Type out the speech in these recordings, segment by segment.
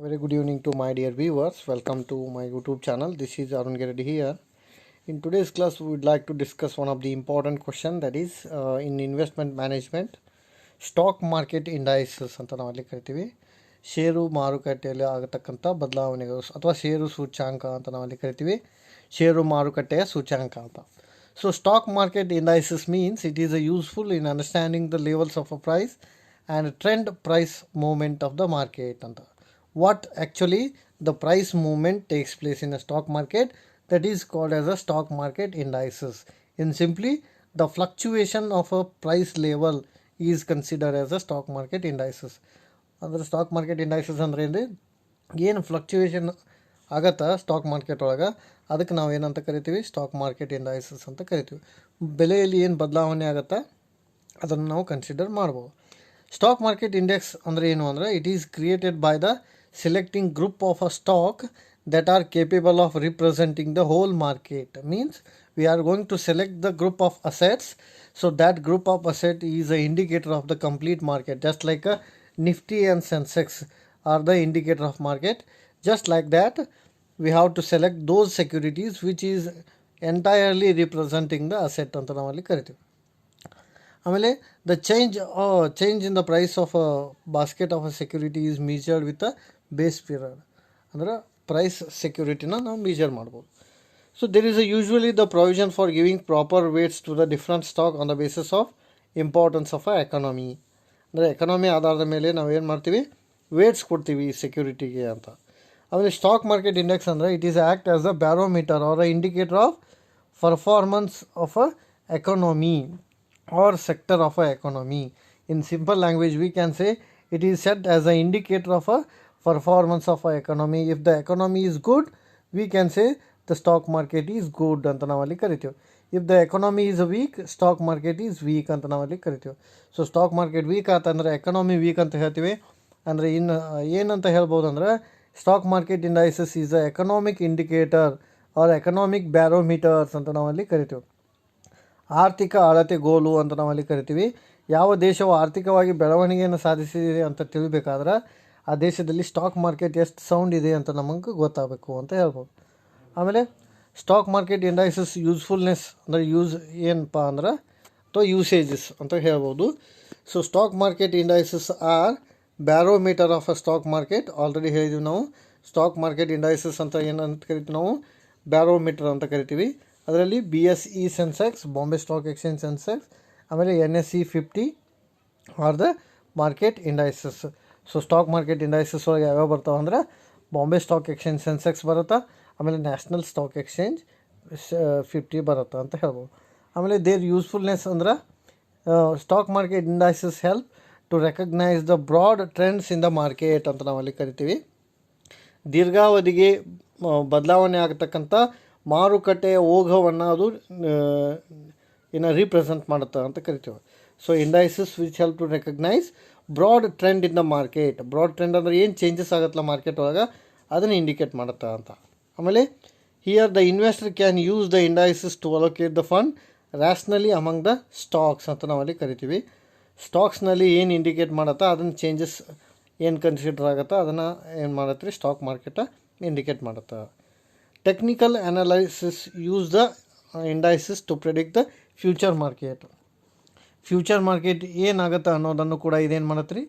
Very good evening to my dear viewers. Welcome to my YouTube channel. This is Arun Reddy here. In today's class, we would like to discuss one of the important question, that is in investment management, stock market indices ಅಂತ ನಾವಲ್ಲಿ ಕರಿತೀವಿ. ಷೇರು ಮಾರುಕಟ್ಟೆಯಲ್ಲಿ ಆಗತಕ್ಕಂಥ ಬದಲಾವಣೆಗಳು ಅಥವಾ ಷೇರು ಸೂಚ್ಯಾಂಕ ಅಂತ ನಾವಲ್ಲಿ ಕರಿತೀವಿ. ಷೇರು ಮಾರುಕಟ್ಟೆಯ ಸೂಚ್ಯಾಂಕ ಅಂತ. So stock market indices means it is useful in understanding the levels of a price and trend price movement of the market ಅಂತ. What actually the price movement takes place in a stock market, that is called as a stock market indices. In simply, the fluctuation of a price level is considered as a stock market indices. ಅಂದರೆ stock market indices ಅಂದರೆ ಏನು fluctuation ಆಗತ್ತಾ stock market ಒಳಗೆ, ಅದಕ್ಕೆ ನಾವು ಏನಂತ ಕರಿತೀವಿ, stock market indices ಅಂತ ಕರಿತೀವಿ. ಬೆಲೆಯಲ್ಲಿ ಏನು ಬದಲಾವಣೆ ಆಗುತ್ತಾ ಅದನ್ನು ನಾವು ಕನ್ಸಿಡರ್ ಮಾಡ್ಬೋದು. ಸ್ಟಾಕ್ ಮಾರ್ಕೆಟ್ ಇಂಡೆಕ್ಸ್ ಅಂದರೆ ಏನು ಅಂದರೆ, it is created by the selecting group of a stock that are capable of representing the whole market. Means we are going to select the group of assets, so that group of asset is an indicator of the complete market, just like a Nifty and Sensex are the indicator of market. Just like that, we have to select those securities which is entirely representing the asset ಅಂತ ನಾವಲ್ಲಿ ಕರಿತೀವಿ. ಆಮೇಲೆ the change in the price of a basket of a security is measured with a base period. ಅಂದ್ರೆ price ಸೆಕ್ಯೂರಿಟಿನ ನಾವು measure ಮಾಡ್ಬೋದು. So there is usually the provision for giving proper weights to the different stock on the basis of importance of a economy. ಅಂದರೆ economy ಆಧಾರದ ಮೇಲೆ ನಾವು ಏನು ಮಾಡ್ತೀವಿ, ವೇಟ್ಸ್ ಕೊಡ್ತೀವಿ ಸೆಕ್ಯೂರಿಟಿಗೆ ಅಂತ. ಆಮೇಲೆ ಸ್ಟಾಕ್ ಮಾರ್ಕೆಟ್ ಇಂಡೆಕ್ಸ್ ಅಂದರೆ it is act as a barometer or a indicator of performance of a economy or sector of a economy. In simple language we can say it is set as an indicator of a performance of a economy. If the economy is good, we can say the stock market is good anta navalli karitevu. If the economy is weak, stock market is weak anta navalli karitevu. So stock market weak ಆತಂದ್ರೆ economy weak ಅಂತ ಹೇಳ್ತೀವಿ. ಅಂದರೆ ಇನ್ನು ಏನಂತ ಹೇಳ್ಬೋದು ಅಂದರೆ, stock market indices is a economic indicator or economic barometers ಅಂತ ನಾವಲ್ಲಿ ಕರಿತೀವಿ. ಆರ್ಥಿಕ ಅಳತೆಗೋಲು ಅಂತ ನಾವಲ್ಲಿ ಕರಿತೀವಿ. ಯಾವ ದೇಶವು ಆರ್ಥಿಕವಾಗಿ ಬೆಳವಣಿಗೆಯನ್ನು ಸಾಧಿಸಿದೆ ಅಂತ ತಿಳಿಬೇಕಾದ್ರೆ ಆ ದೇಶದಲ್ಲಿ ಸ್ಟಾಕ್ ಮಾರ್ಕೆಟ್ ಎಷ್ಟು ಸೌಂಡ್ ಇದೆ ಅಂತ ನಮಗೆ ಗೊತ್ತಾಗಬೇಕು ಅಂತ ಹೇಳ್ಬೋದು. ಆಮೇಲೆ ಸ್ಟಾಕ್ ಮಾರ್ಕೆಟ್ ಇಂಡೈಸಸ್ ಯೂಸ್ಫುಲ್ನೆಸ್ ಅಂದರೆ ಏನಪ್ಪ ಅಂದ್ರೆ ಅಥವಾ ಯೂಸೇಜಸ್ ಅಂತ ಹೇಳ್ಬೋದು. So stock market indices are barometer of a stock market. Already ಹೇಳಿದ್ವಿ ನಾವು, ಸ್ಟಾಕ್ ಮಾರ್ಕೆಟ್ ಇಂಡೈಸಸ್ ಅಂತ ಏನಂತ ಕರಿತೀವಿ ನಾವು, ಬ್ಯಾರೋಮೀಟರ್ ಅಂತ ಕರಿತೀವಿ. ಅದರಲ್ಲಿ BSE Sensex, Bombay stock exchange Sensex, ಆಮೇಲೆ NSE 50 are the market indices. So stock market indices ಒಳಗೆ ಯಾವ್ಯಾವ ಬರ್ತಾವೆ ಅಂದರೆ, ಬಾಂಬೆ ಸ್ಟಾಕ್ ಎಕ್ಸ್ಚೇಂಜ್ ಸೆನ್ಸೆಕ್ಸ್ ಬರುತ್ತಾ, ಆಮೇಲೆ ನ್ಯಾಷನಲ್ ಸ್ಟಾಕ್ ಎಕ್ಸ್ಚೇಂಜ್ 50 ಬರುತ್ತಾ ಅಂತ ಹೇಳ್ಬೋದು. ಆಮೇಲೆ ದೇರ್ ಯೂಸ್ಫುಲ್ನೆಸ್ ಅಂದ್ರೆ, stock market indices help to recognise the broad trends in the market ಅಂತ ನಾವಲ್ಲಿ ಕರಿತೀವಿ. ದೀರ್ಘಾವಧಿಗೆ ಬದಲಾವಣೆ ಆಗತಕ್ಕಂಥ ಮಾರುಕಟ್ಟೆಯ ಓಘವನ್ನು ಅದು ರೀಪ್ರೆಸೆಂಟ್ ಮಾಡುತ್ತೆ ಅಂತ ಕರಿತೀವಿ. So indices which help to recognise broad trend in the market. Broad trend ಅಂದರೆ ಏನು ಚೇಂಜಸ್ ಆಗುತ್ತಲ್ಲ ಮಾರ್ಕೆಟ್ ಒಳಗೆ, ಅದನ್ನು ಇಂಡಿಕೇಟ್ ಮಾಡುತ್ತೆ ಅಂತ. ಆಮೇಲೆ here the investor can use the indices to allocate the fund rationally among the stocks ಅಂತ ನಾವಲ್ಲಿ ಕರಿತೀವಿ. ಸ್ಟಾಕ್ಸ್ನಲ್ಲಿ ಏನು ಇಂಡಿಕೇಟ್ ಮಾಡುತ್ತಾ ಅದನ್ನು ಚೇಂಜಸ್ ಏನು ಕನ್ಸಿಡರ್ ಆಗುತ್ತಾ ಅದನ್ನು ಏನು ಮಾಡುತ್ತೆ, ಸ್ಟಾಕ್ ಮಾರ್ಕೆಟ ಇಂಡಿಕೇಟ್ ಮಾಡುತ್ತೆ. Technical analysis use the indices to predict the future market. Future market ಏನಾಗುತ್ತೆ ಅನ್ನೋದನ್ನು ಕೂಡ ಇದೇನು ಮಾಡುತ್ತೆ ರೀ,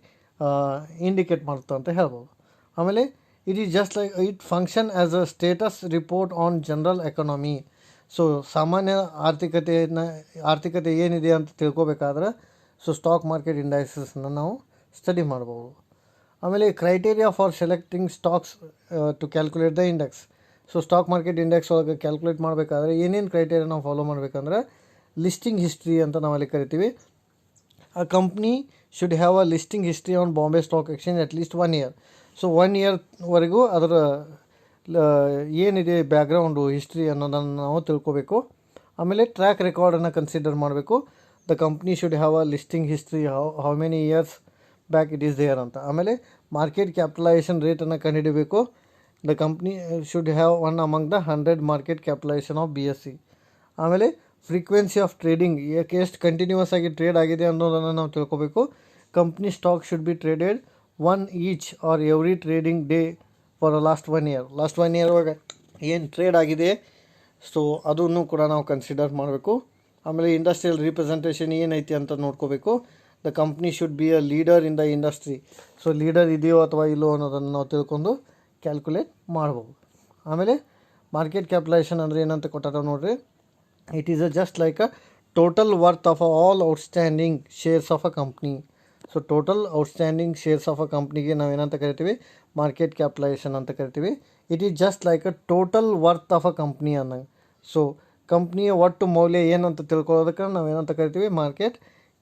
ಇಂಡಿಕೇಟ್ ಮಾಡುತ್ತೆ ಅಂತ ಹೇಳ್ಬೋದು. ಆಮೇಲೆ it is just like it function as a status report on general economy. So ಸಾಮಾನ್ಯ ಆರ್ಥಿಕತೆ ಏನಿದೆ ಅಂತ ತಿಳ್ಕೊಬೇಕಾದ್ರೆ ಸೊ ಸ್ಟಾಕ್ ಮಾರ್ಕೆಟ್ ಇಂಡೈಸಸ್ನ ನಾವು ಸ್ಟಡಿ ಮಾಡ್ಬೋದು. ಆಮೇಲೆ criteria for selecting stocks to calculate the index. So stock market index ಒಳಗೆ ಕ್ಯಾಲ್ಕುಲೇಟ್ ಮಾಡಬೇಕಾದ್ರೆ ಏನೇನು ಕ್ರೈಟೇರಿಯಾ ನಾವು ಫಾಲೋ ಮಾಡಬೇಕಂದ್ರೆ, ಲಿಸ್ಟಿಂಗ್ ಹಿಸ್ಟ್ರಿ ಅಂತ ನಾವಲ್ಲಿ ಕರಿತೀವಿ. A company should have a listing history on Bombay stock exchange at least 1 year. So 1 yearವರೆಗೂ ಅದರ ಏನಿದೆ ಬ್ಯಾಕ್ಗ್ರೌಂಡು ಹಿಸ್ಟ್ರಿ ಅನ್ನೋದನ್ನು ನಾವು ತಿಳ್ಕೊಬೇಕು. ಆಮೇಲೆ ಟ್ರ್ಯಾಕ್ ರೆಕಾರ್ಡನ್ನು ಕನ್ಸಿಡರ್ ಮಾಡಬೇಕು. The company should have a listing history, how many years back it is there ಅಂತ. ಆಮೇಲೆ ಮಾರ್ಕೆಟ್ ಕ್ಯಾಪಿಟಲೈಸೇಷನ್ ರೇಟನ್ನು ಕಂಡುಹಿಡಬೇಕು. The company should have one among the 100 market capitalisation of BSE. ಆಮೇಲೆ ಫ್ರೀಕ್ವೆನ್ಸಿ ಆಫ್ ಟ್ರೇಡಿಂಗ್, ಎಷ್ಟು continuous ಆಗಿ trade ಆಗಿದೆ ಅನ್ನೋದನ್ನು ನಾವು ತಿಳ್ಕೊಬೇಕು. Company stock should be traded 1 each or every trading day for last 1 year ಒಳಗೆ ಏನು ಟ್ರೇಡ್ ಆಗಿದೆ, ಸೊ ಅದನ್ನು ಕೂಡ ನಾವು ಕನ್ಸಿಡರ್ ಮಾಡಬೇಕು. ಆಮೇಲೆ ಇಂಡಸ್ಟ್ರಿಯಲ್ ರಿಪ್ರೆಸೆಂಟೇಷನ್ ಏನೈತಿ ಅಂತ ನೋಡ್ಕೋಬೇಕು. The company should be a leader in the industry. So leader ಇದೆಯೋ ಅಥವಾ ಇಲ್ಲೋ ಅನ್ನೋದನ್ನು ನಾವು ತಿಳ್ಕೊಂಡು ಕ್ಯಾಲ್ಕುಲೇಟ್ ಮಾಡ್ಬೋದು. ಆಮೇಲೆ ಮಾರ್ಕೆಟ್ ಕ್ಯಾಪಿಟಲೈಸೇಷನ್ ಅಂದರೆ ಏನಂತ ಕೊಟ್ಟಾರ ನೋಡ್ರಿ. It is just like a total worth of all outstanding shares of a company. So total outstanding shares of a ಕಂಪ್ನಿಗೆ ನಾವು ಏನಂತ ಕರಿತೀವಿ, ಮಾರ್ಕೆಟ್ ಕ್ಯಾಪಿಟಲೈಸೇಷನ್ ಅಂತ ಕರಿತೀವಿ. It is just like a total worth of a company ಅನ್ನಂಗೆ. So ಕಂಪ್ನಿಯ ಒಟ್ಟು ಮೌಲ್ಯ ಏನಂತ ತಿಳ್ಕೊಳ್ಳೋದಕ್ಕೆ ನಾವು ಏನಂತ ಕರಿತೀವಿ, ಮಾರ್ಕೆಟ್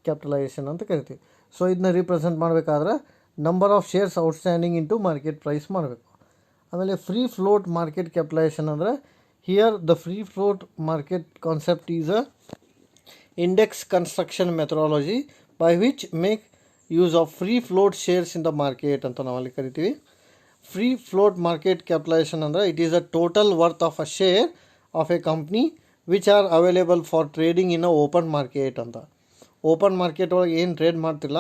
ಕ್ಯಾಪಿಟಲೈಸೇಷನ್ ಅಂತ ಕರಿತೀವಿ. ಸೊ ಇದನ್ನ ರಿಪ್ರೆಸೆಂಟ್ ಮಾಡಬೇಕಾದ್ರೆ number of shares outstanding into market price ಮಾಡಬೇಕು. ಆಮೇಲೆ ಫ್ರೀ ಫ್ಲೋಟ್ ಮಾರ್ಕೆಟ್ ಕ್ಯಾಪಿಟಲೈಸೇಷನ್ ಅಂದರೆ here the free float market concept is a index construction methodology by which make use of free float shares in the market ಅಂತ ನಾವಲ್ಲಿ ಕರಿತೀವಿ. Free float market capitalisation ಅಂದರೆ it is a total worth of a share of a company which are available for trading in a open market ಅಂತ. Open market ಒಳಗೆ ಏನು trade ಮಾಡ್ತಿಲ್ಲ,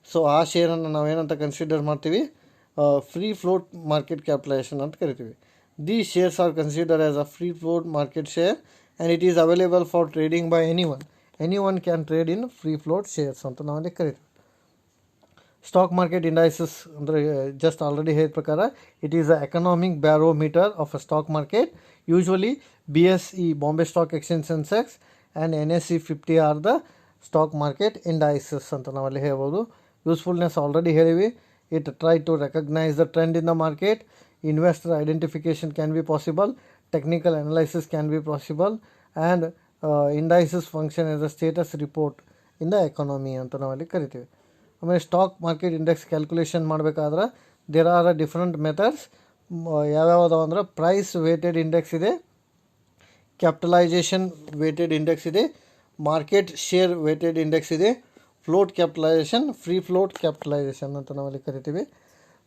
so ಆ ಶೇರನ್ನು ನಾವೇನಂತ ಕನ್ಸಿಡರ್ ಮಾಡ್ತೀವಿ, ಫ್ರೀ ಫ್ಲೋಟ್ ಮಾರ್ಕೆಟ್ ಕ್ಯಾಪಿಟಲೈಸೇಷನ್ ಅಂತ ಕರಿತೀವಿ. These shares are consider as a free float market share and it is available for trading by any one can trade in free float shares ಅಂತ ನಾವಲ್ಲಿ ಕರಿತೀವಿ. Stock market indices ಅಂದರೆ just already ಹೇಳಿದ ಪ್ರಕಾರ it is a economic barometer of a stock market. Usually BSE Bombay stock exchange Sensex and NSE 50 are the stock market indices ಅಂತ ನಾವಲ್ಲಿ ಹೇಳ್ಬೋದು. Usefulness already ಹೇಳಿವಿ. It try to recognise the trend in the market. Investor identification can be possible. Technical analysis can be possible. And indices function as a status report in the economy ಅಂತ ನಾವಲ್ಲಿ ಕರಿತೀವಿ. ಆಮೇಲೆ stock market index calculation ಮಾಡಬೇಕಾದ್ರೆ there are a different methods. ಯಾವ್ಯಾವುದು ಅಂದ್ರೆ price weighted index ಇದೆ, capitalisation weighted index ಇದೆ, market share weighted index ಇದೆ, float capitalisation, free float capitalisation ಅಂತ ನಾವಲ್ಲಿ ಕರಿತೀವಿ.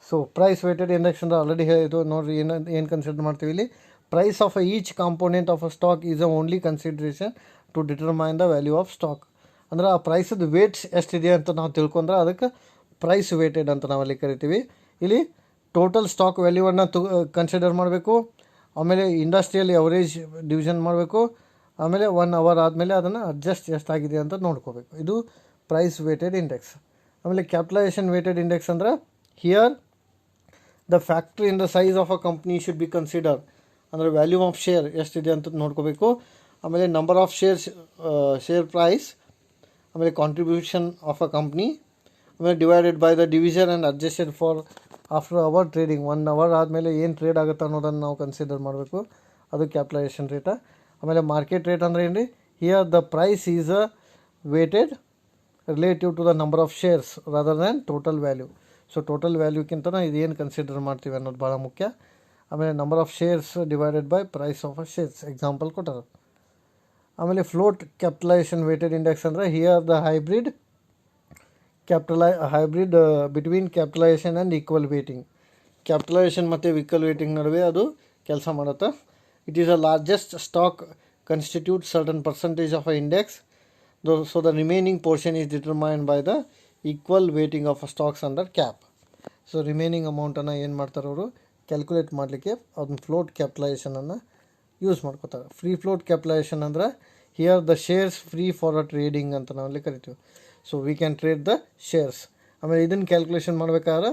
ಸೊ ಪ್ರೈಸ್ ವೇಟೆಡ್ ಇಂಡೆಕ್ಸ್ ಅಂದರೆ ಆಲ್ರೆಡಿ ಹೇಳಿದ್ದು ನೋಡಿರಿ. ಏನು ಕನ್ಸಿಡರ್ ಮಾಡ್ತೀವಿ ಇಲ್ಲಿ, price of each component of a stock is a only consideration to determine the value of stock. ಅಂದ್ರೆ ಆ ಪ್ರೈಸದ ವೇಟ್ಸ್ ಎಷ್ಟಿದೆ ಅಂತ ನಾವು ತಿಳ್ಕೊಂಡ್ರೆ ಅದಕ್ಕೆ ಪ್ರೈಸ್ ವೇಟೆಡ್ ಅಂತ ನಾವಲ್ಲಿ ಕರಿತೀವಿ. ಇಲ್ಲಿ ಟೋಟಲ್ ಸ್ಟಾಕ್ ವ್ಯಾಲ್ಯೂವನ್ನು ಕನ್ಸಿಡರ್ ಮಾಡಬೇಕು. ಆಮೇಲೆ ಇಂಡಸ್ಟ್ರಿಯಲ್ ಅವರೇಜ್ ಡಿವಿಷನ್ ಮಾಡಬೇಕು. ಆಮೇಲೆ 1 ಅವರ್ ಆದಮೇಲೆ ಅದನ್ನು ಅಡ್ಜಸ್ಟ್ ಎಷ್ಟಾಗಿದೆ ಅಂತ ನೋಡ್ಕೋಬೇಕು. ಇದು ಪ್ರೈಸ್ ವೇಟೆಡ್ ಇಂಡೆಕ್ಸ್. ಆಮೇಲೆ ಕ್ಯಾಪಿಟಲೈಸೇಷನ್ ವೇಟೆಡ್ ಇಂಡೆಕ್ಸ್ ಅಂದರೆ here the factory in the size of a company should be consider. ಅಂದರೆ ವ್ಯಾಲ್ಯೂ ಆಫ್ ಶೇರ್ ಎಷ್ಟಿದೆ ಅಂತ ನೋಡ್ಕೋಬೇಕು. ಆಮೇಲೆ ನಂಬರ್ ಆಫ್ ಶೇರ್ ಪ್ರೈಸ್, ಆಮೇಲೆ ಕಾಂಟ್ರಿಬ್ಯೂಷನ್ ಆಫ್ ಅ ಕಂಪ್ನಿ, ಆಮೇಲೆ divided by the division and adjusted for after hour trading. 1 hour ಆದಮೇಲೆ ಏನು trade ಆಗುತ್ತೆ ಅನ್ನೋದನ್ನು ನಾವು ಕನ್ಸಿಡರ್ ಮಾಡಬೇಕು. ಅದು ಕ್ಯಾಪಿಟಲೈಸೇಷನ್ ರೇಟ. ಆಮೇಲೆ ಮಾರ್ಕೆಟ್ ರೇಟ್ ಅಂದರೆ ಏನು ರೀ, here the price is a weighted relative to the number of shares rather than total value. So total ವ್ಯಾಲ್ಯೂಕ್ಕಿಂತ ಇದೇನು ಕನ್ಸಿಡರ್ ಮಾಡ್ತೀವಿ ಅನ್ನೋದು ಭಾಳ ಮುಖ್ಯ. ಆಮೇಲೆ number of shares divided by price of a shares example ಕೊಟ್ಟಾರ. ಆಮೇಲೆ ಫ್ಲೋಟ್ ಕ್ಯಾಪಿಟಲೈಸೇಷನ್ ವೇಟೆಡ್ ಇಂಡೆಕ್ಸ್ ಅಂದರೆ here the hybrid between capitalisation and equal weighting. Capitalisation ಮತ್ತು ಈಕ್ವಲ್ ವೇಟಿಂಗ್ ನಡುವೆ ಅದು ಕೆಲಸ ಮಾಡುತ್ತೆ. It is a largest stock constitute certain percentage of a index. So the remaining portion is determined by the equal weighting of a stocks under cap. So remaining ಅಮೌಂಟನ್ನು ಏನು ಮಾಡ್ತಾರೆ ಅವರು calculate ಮಾಡಲಿಕ್ಕೆ ಅದನ್ನ ಫ್ಲೋಟ್ ಕ್ಯಾಪಿಟಲೈಸೇಷನನ್ನು ಯೂಸ್ ಮಾಡ್ಕೋತಾರೆ. Free float capitalisation ಅಂದರೆ here the shares free for a trading ಅಂತ ನಾವಲ್ಲಿ ಕರಿತೀವಿ. So we can trade the shares. ಆಮೇಲೆ ಇದನ್ನು ಕ್ಯಾಲ್ಕುಲೇಷನ್ ಮಾಡಬೇಕಾದ್ರೆ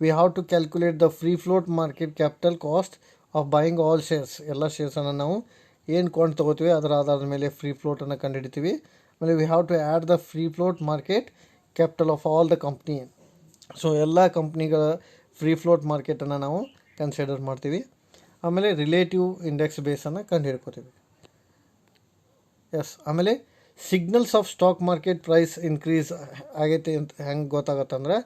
we have to calculate the free float market capital cost of buying all shares. ಎಲ್ಲ ಶೇರ್ಸನ್ನು ನಾವು ಏನು ಕೊಂಡು ತೊಗೋತೀವಿ ಅದರ ಆಧಾರದ ಮೇಲೆ ಫ್ರೀ ಫ್ಲೋಟನ್ನು ಕಂಡುಹಿಡಿತೀವಿ. ಆಮೇಲೆ we have to add the free float market capital of all the company. So ಎಲ್ಲ ಕಂಪ್ನಿಗಳ ಫ್ರೀ ಫ್ಲೋಟ್ ಮಾರ್ಕೆಟನ್ನು ನಾವು ಕನ್ಸಿಡರ್ ಮಾಡ್ತೀವಿ. ಆಮೇಲೆ ರಿಲೇಟಿವ್ ಇಂಡೆಕ್ಸ್ ಬೇಸನ್ನು ಕಂಡುಹಿಡ್ಕೋತೀವಿ. ಎಸ್. ಆಮೇಲೆ signals of stock market price increase ಆಗೈತೆ ಅಂತ ಹೆಂಗೆ ಗೊತ್ತಾಗತ್ತೆ ಅಂದರೆ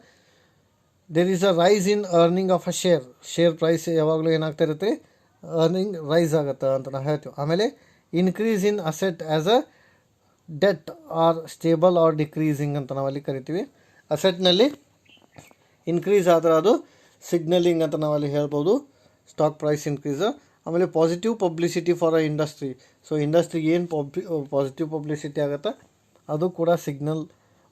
there is a rise in earning of a share price ಯಾವಾಗಲೂ ಏನಾಗ್ತಾ ಇರುತ್ತೆ, ಅರ್ನಿಂಗ್ ರೈಸ್ ಆಗುತ್ತೆ ಅಂತ ನಾವು ಹೇಳ್ತೀವಿ. ಆಮೇಲೆ increase in asset as a debt or stable or decreasing ಅಂತ ನಾವಲ್ಲಿ ಕರಿತೀವಿ. ಅಸೆಟ್ನಲ್ಲಿ ಇನ್ಕ್ರೀಸ್ ಆದರೆ ಅದು ಸಿಗ್ನಲಿಂಗ್ ಅಂತ ನಾವಲ್ಲಿ ಹೇಳ್ಬೋದು, ಸ್ಟಾಕ್ ಪ್ರೈಸ್ ಇನ್ಕ್ರೀಸ್. ಆಮೇಲೆ positive publicity for a industry. So ಇಂಡಸ್ಟ್ರಿಗೆ ಏನು ಪಾಸಿಟಿವ್ ಪಬ್ಲಿಸಿಟಿ ಆಗುತ್ತೆ ಅದು ಕೂಡ signal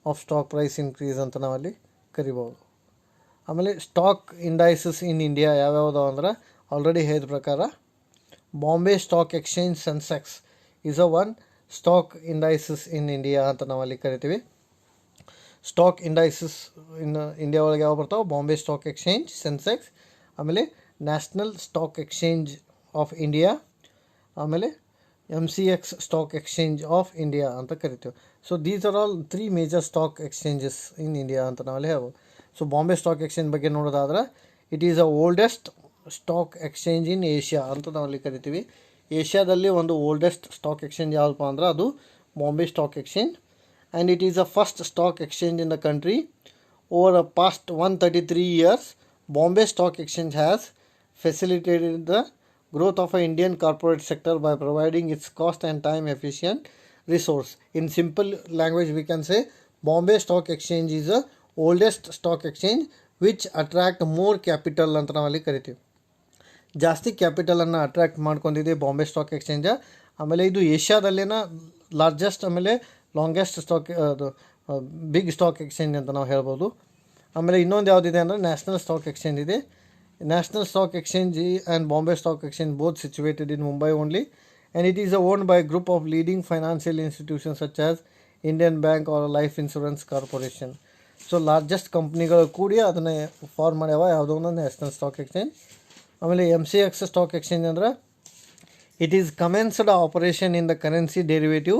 of stock price increase ಅಂತ ನಾವಲ್ಲಿ ಕರಿಬೋದು. ಆಮೇಲೆ ಸ್ಟಾಕ್ ಇಂಡೈಸಸ್ ಇನ್ ಇಂಡಿಯಾ ಯಾವ್ಯಾವುದು ಅಂದ್ರೆ ಆಲ್ರೆಡಿ ಹೇಳಿದ ಪ್ರಕಾರ Bombay stock exchange Sensex is a one stock indices in India ಅಂತ ನಾವು ಅಲ್ಲಿ ಕರಿತೀವಿ. ಸ್ಟಾಕ್ ಇಂಡೈಸಸ್ ಇನ್ ಇಂಡಿಯಾ ಒಳಗೆ ಯಾವ ಬರ್ತಾವೆ? ಬಾಂಬೆ ಸ್ಟಾಕ್ ಎಕ್ಸ್ಚೇಂಜ್ ಸೆನ್ಸೆಕ್ಸ್, ಆಮೇಲೆ national stock exchange of India, ಆಮೇಲೆ MCX stock exchange of India ಅಂತ ಕರಿತೀವಿ. So these are all 3 major stock exchanges in India ಅಂತ ನಾವಲ್ಲಿ ಹೇಳ್ಬೋದು. ಸೊ ಬಾಂಬೆ ಸ್ಟಾಕ್ ಎಕ್ಸ್ಚೇಂಜ್ ಬಗ್ಗೆ ನೋಡೋದಾದ್ರೆ it is a oldest stock exchange in Asia ಅಂತ ನಾವಲ್ಲಿ ಕರಿತೀವಿ. ಏಷ್ಯಾದಲ್ಲಿ ಒಂದು ಓಲ್ಡೆಸ್ಟ್ ಸ್ಟಾಕ್ ಎಕ್ಸ್ಚೇಂಜ್ ಯಾವುದಪ್ಪ ಅಂದ್ರೆ ಅದು Bombay stock exchange. And it is a first stock exchange in the country. Over a past 133 years, Bombay Stock Exchange has facilitated the growth of an Indian corporate sector by providing its cost and time efficient resource. In simple language we can say Bombay Stock Exchange is the oldest stock exchange which attract more capital ಅಂತ ನಾವಲ್ಲಿ ಕರಿತೀವಿ. ಜಾಸ್ತಿ ಕ್ಯಾಪಿಟಲನ್ನು attract ಮಾಡ್ಕೊಂಡಿದೆ Bombay stock exchange. ಆಮೇಲೆ ಇದು ಏಷ್ಯಾದಲ್ಲಿನ largest ಆಮೇಲೆ longest stock big stock exchange ಅಂತ ನಾವು ಹೇಳ್ಬೋದು. ಆಮೇಲೆ ಇನ್ನೊಂದು ಯಾವುದಿದೆ ಅಂದರೆ ನ್ಯಾಷನಲ್ ಸ್ಟಾಕ್ ಎಕ್ಸ್ಚೇಂಜ್ ಇದೆ. National stock exchange and Bombay stock exchange both situated in Mumbai only, and it is owned by group of leading financial institutions such as Indian bank or life insurance corporation. So largest ಕಂಪ್ನಿಗಳು ಕೂಡಿ ಅದನ್ನು form ಮಾಡ್ಯಾವ ಯಾವುದೋ ಒಂದು national stock exchange. ಆಮೇಲೆ MCX stock exchange ಅಂದ್ರೆ it is commenced operation in the currency derivative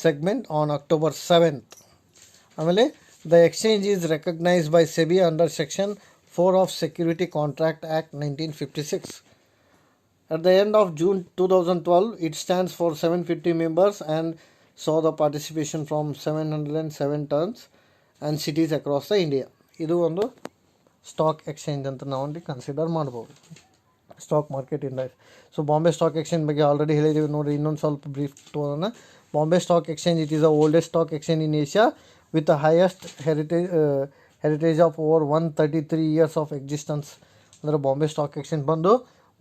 segment on October 7th. ಆಮೇಲೆ the exchange is recognised by SEBI under section 4 of Security Contract Act 1956. At the end of June 2012, it stands for 750 members and saw the participation from 707 towns and cities across the India. ಇದು ಒಂದು stock exchange ಅಂತ ನಾವಲ್ಲಿ consider ಮಾಡ್ಬೋದು, stock market index. So Bombay stock exchange ಬಗ್ಗೆ already ಹೇಳಿದ್ದೀವಿ ನೋಡಿ, ಇನ್ನೊಂದು ಸ್ವಲ್ಪ ಬ್ರೀಫ್ ತೋರೋಣ. Bombay stock exchange it is the oldest stock exchange in Asia with the highest heritage of over 133 years of existence. ಅಂದರೆ ಬಾಂಬೆ ಸ್ಟಾಕ್ ಎಕ್ಸ್ಚೇಂಜ್ ಬಂದು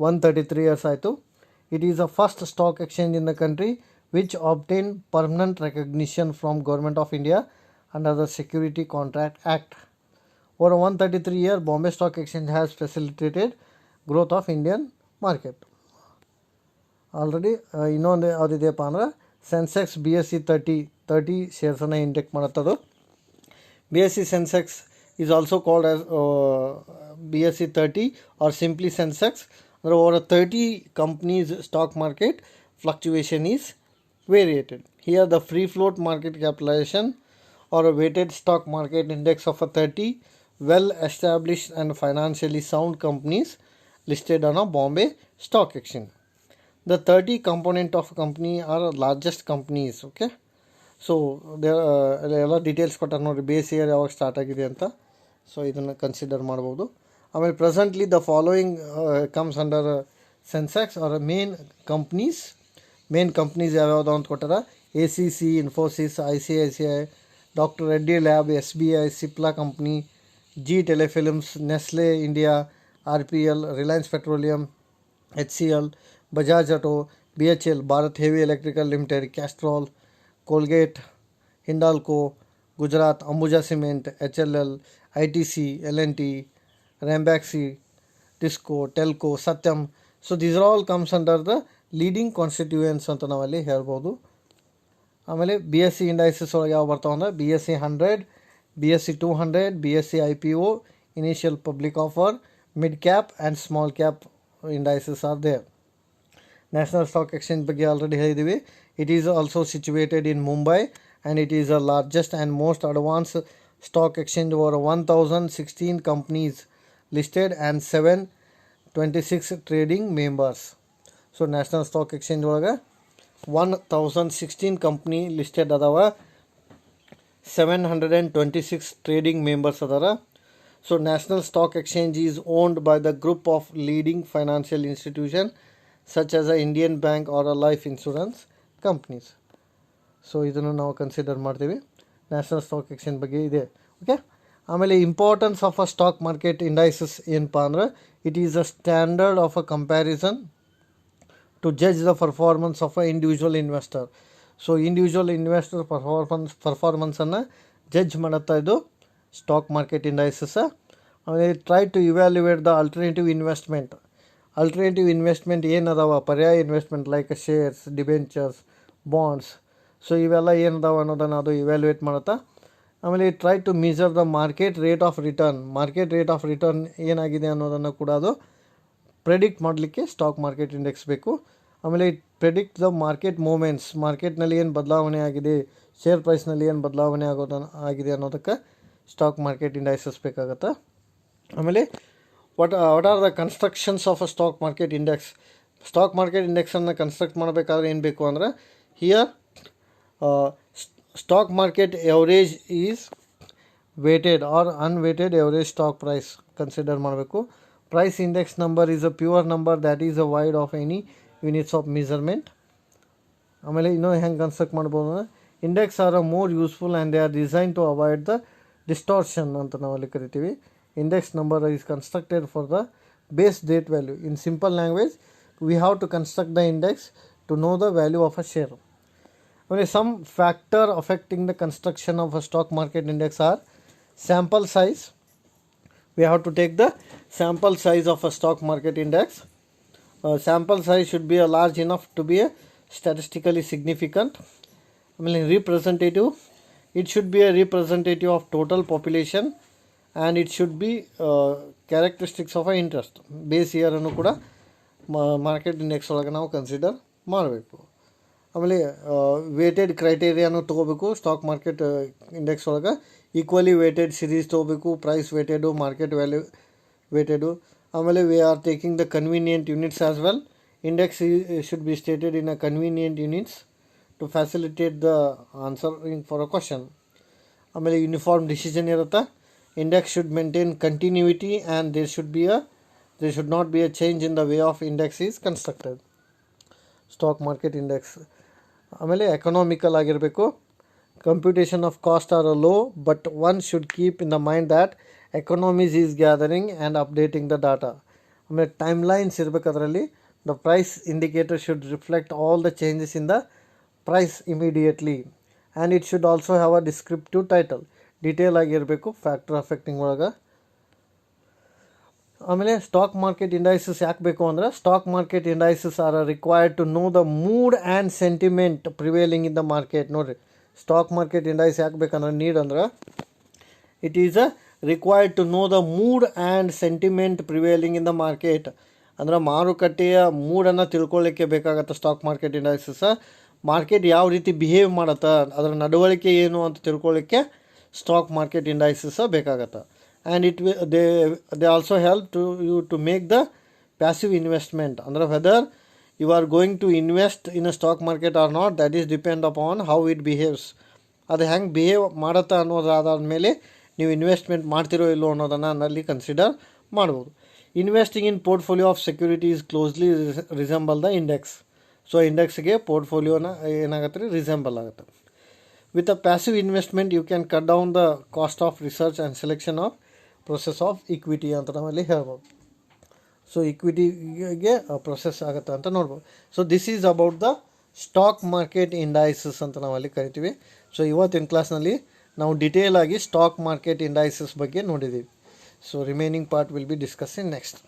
133 years ಆಯಿತು. It is a first stock exchange in the country which obtain permanent recognition from government of India under the security contract act. Over 133 years, Bombay Stock Exchange has facilitated growth of Indian market. Already ಇನ್ನೊಂದು ಯಾವುದಿದೆಯಪ್ಪ ಅಂದ್ರೆ Sensex BSE 30 ಶೇರ್ಸನ್ನು ಇಂಡೆಕ್ಟ್ ಮಾಡುತ್ತದು. BSE Sensex is also called as BSE 30 or simply Sensex. Over 30 companies stock market fluctuation is variated. Here the free float market capitalization or a weighted stock market index of a 30 well established and financially sound companies listed on a Bombay Stock Exchange. The 30 component of company are largest companies. Okay, so ಎಲ್ಲ details ಕೊಟ್ಟಾರೆ ನೋಡಿ, base year ಯಾವಾಗ start ಆಗಿದೆ ಅಂತ. So ಇದನ್ನು consider ಮಾಡ್ಬೋದು. ಆಮೇಲೆ presently the following comes under Sensex are main companies ಯಾವ್ಯಾವುದು ಅಂತ ಕೊಟ್ಟಾರ. ACC, Infosys, ICICI, doctor Reddy lab, SBI, Cipla company, G telefilms, Nestle India, RPL, Reliance petroleum, HCL, Bajaj auto, BHL, Bharat heavy electrical limited, Castrol, Colgate, Hindalco, Gujarat, Ambuja cement, HLL, ITC, L&T, Ranbaxy, Tisco, Telco, Satyam. So these are all comes under the leading constituents ಅಂತ ನಾವಲ್ಲಿ ಹೇಳ್ಬೋದು. ಆಮೇಲೆ BSE indices ಒಳಗೆ ಯಾವ ಬರ್ತಾವೆ ಅಂದರೆ BSE 100, BSE 200, BSE IPO, initial public offer, mid cap and small cap indices are there. National stock exchange ಬಗ್ಗೆ already ಹೇಳಿದ್ದೀವಿ. It is also situated in Mumbai and it is the largest and most advance stock exchange. Over 1016 companies listed and 726 trading members. So national stock exchange ಒಳಗೆ 1016 company listed ಅದಾವ, 726 trading members ಅದಾರ. So national stock exchange is owned by the group of leading financial institution such as a Indian bank or a life insurance companies. So ಇದನ್ನು ನಾವು consider ಮಾಡ್ತೀವಿ. National stock exchange ಬಗ್ಗೆ ಇದೆ. Okay, ಆಮೇಲೆ importance of a stock market indices ಏನಪ್ಪ ಅಂದ್ರೆ it is a standard of a comparison to judge the performance of a individual investor. So individual investor ಪರ್ಫಾರ್ಮೆನ್ಸನ್ನು judge ಮಾಡುತ್ತಾ ಇದು ಸ್ಟಾಕ್ ಮಾರ್ಕೆಟ್ ಇಂಡೈಸಸ್. ಆಮೇಲೆ try to evaluate the alternative investment ಏನದಾವ ಪರ್ಯಾಯ investment like shares, debentures, bonds. So ಇವೆಲ್ಲ ಏನದಾವ ಅನ್ನೋದನ್ನು ಅದು ಇವ್ಯಾಲ್ಯುವೇಟ್ ಮಾಡುತ್ತಾ. ಆಮೇಲೆ try to measure the market rate of return ಏನಾಗಿದೆ ಅನ್ನೋದನ್ನು ಕೂಡ ಅದು ಪ್ರೆಡಿಕ್ಟ್ ಮಾಡಲಿಕ್ಕೆ ಸ್ಟಾಕ್ ಮಾರ್ಕೆಟ್ ಇಂಡೆಕ್ಸ್ ಬೇಕು. ಆಮೇಲೆ ಪ್ರೆಡಿಕ್ಟ್ ದ ಮಾರ್ಕೆಟ್ ಮೂಮೆಂಟ್ಸ್, ಮಾರ್ಕೆಟ್ನಲ್ಲಿ ಏನು ಬದಲಾವಣೆ ಆಗಿದೆ, ಶೇರ್ ಪ್ರೈಸ್ನಲ್ಲಿ ಏನು ಬದಲಾವಣೆ ಆಗಿದೆ ಅನ್ನೋದಕ್ಕೆ ಸ್ಟಾಕ್ ಮಾರ್ಕೆಟ್ ಇಂಡೈಸಸ್ ಬೇಕಾಗತ್ತೆ. ಆಮೇಲೆ what are the constructions of a stock market ಇಂಡೆಕ್ಸನ್ನು ಕನ್ಸ್ಟ್ರಕ್ಟ್ ಮಾಡಬೇಕಾದ್ರೆ ಏನು ಬೇಕು ಅಂದರೆ here stock market average is weighted or unweighted average stock price consider ಮಾಡಬೇಕು. Price index number is a pure number that is a void of any units of measurement. ಆಮೇಲೆ ಇನ್ನೂ ಹೆಂಗೆ construct ಮಾಡ್ಬೋದು ಅಂದರೆ index are a more useful and they are design to avoid the distortion ಅಂತ ನಾವಲ್ಲಿ ಕರಿತೀವಿ. Index number is constructed for the base date value. In simple language we have to construct the index to know the value of a share. ಆಮೇಲೆ some factor affecting the construction of a stock market index are sample size. We have to take the sample size of a stock market index. Sample size should be large enough to be statistically significant. I mean representative, it should be a representative of total population and it should be characteristics of a interest. Base year ಅನ್ನು ಕೂಡ market index ಒಳಗೆ ನಾವು consider ಮಾಡಬೇಕು. ಆಮೇಲೆ weighted ಕ್ರೈಟೇರಿಯಾನು ತೊಗೋಬೇಕು stock market index ಒಳಗೆ. Equally weighted series ತೊಗೋಬೇಕು, price weighted, market value weighted. ಆಮೇಲೆ we are taking the convenient units as well. Index should be stated in a convenient units to facilitate the answering for a question. ಆಮೇಲೆ uniform decision ಇರುತ್ತೆ. Index should maintain continuity and there should not be a change in the way of index is constructed stock market index. ಆಮೇಲೆ economical ಆಗಿರಬೇಕು. Computation of cost are low but one should keep in the mind that economies is gathering and updating the data. ಆಮೇಲೆ time lines ಇರಬೇಕು. ಅದರಲ್ಲಿ the price indicator should reflect all the changes in the price immediately and it should also have a descriptive title. Detail ಆಗಿರಬೇಕು factor affecting ಒಳಗೆ. ಆಮೇಲೆ stock market indices ಯಾಕೆ ಬೇಕು ಅಂದರೆ stock market indices are required to know the mood and sentiment prevailing in the market. ನೋಡಿರಿ, stock market indices ಯಾಕೆ ಬೇಕಂದ್ರೆ need ಅಂದ್ರೆ it is required to know the mood and sentiment prevailing in the market. ಅಂದ್ರೆ ಮಾರುಕಟ್ಟೆಯ ಮೂಡನ್ನು ತಿಳ್ಕೊಳ್ಳಿಕ್ಕೆ ಬೇಕಾಗತ್ತೆ stock market indices. Market ಯಾವ ರೀತಿ ಬಿಹೇವ್ ಮಾಡತ್ತೆ, ಅದರ ನಡವಳಿಕೆ ಏನು ಅಂತ ತಿಳ್ಕೊಳ್ಳಿಕ್ಕೆ ಸ್ಟಾಕ್ ಮಾರ್ಕೆಟ್ ಇಂಡೈಸಸ್ ಬೇಕಾಗತ್ತೆ. And they also help to make the passive investment. Andre whether you are going to invest in a stock market or not, that is depend upon how it behaves. ಅದು ಹೆಂಗೆ behave ಮಾಡತ್ತೆ ಅನ್ನೋದಾದ ಮೇಲೆ ನೀವು investment ಮಾಡ್ತಿರೋ ಇಲ್ಲೋ ಅನ್ನೋದನ್ನು ಅಲ್ಲಿ consider ಮಾಡ್ಬೋದು. Investing in portfolio of securities closely resemble the index. So ಇಂಡೆಕ್ಸ್ಗೆ ಪೋರ್ಟ್ಫೋಲಿಯೋನ ಏನಾಗುತ್ತೆ ರೀ, ರಿಸೆಂಬಲ್ ಆಗುತ್ತೆ. With a passive investment you can cut down the cost of research and selection of process of equity ಅಂತ ನಾವಲ್ಲಿ ಹೇಳ್ಬೋದು. ಸೊ ಇಕ್ವಿಟಿಗೆ ಪ್ರೊಸೆಸ್ ಆಗುತ್ತೆ ಅಂತ ನೋಡ್ಬೋದು. So this is about the stock market indices ಅಂತ ನಾವಲ್ಲಿ ಕರಿತೀವಿ. ಸೊ ಇವತ್ತಿನ ಕ್ಲಾಸ್ನಲ್ಲಿ ನಾವು ಡಿಟೇಲ್ ಆಗಿ ಸ್ಟಾಕ್ ಮಾರ್ಕೆಟ್ ಇಂಡೈಸಸ್ ಬಗ್ಗೆ ನೋಡಿದ್ದೀವಿ. So remaining part will be discuss in next.